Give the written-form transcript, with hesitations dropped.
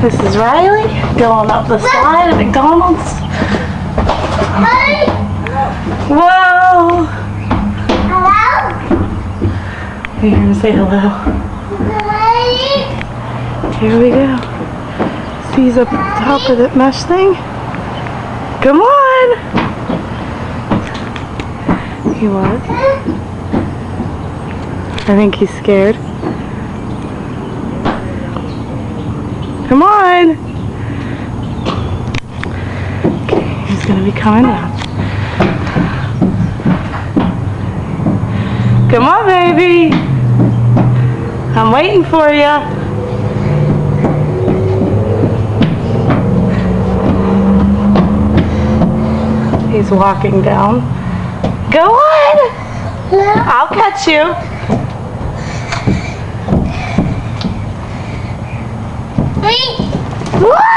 This is Riley going up the slide at McDonald's. Whoa! Hello? Are you gonna say hello? Here we go. See, he's up at the top of that mesh thing. Come on! He was. I think he's scared. Come on! Okay, he's gonna be coming down. Come on, baby! I'm waiting for you. He's walking down. Go on! I'll catch you. Wait. Woo!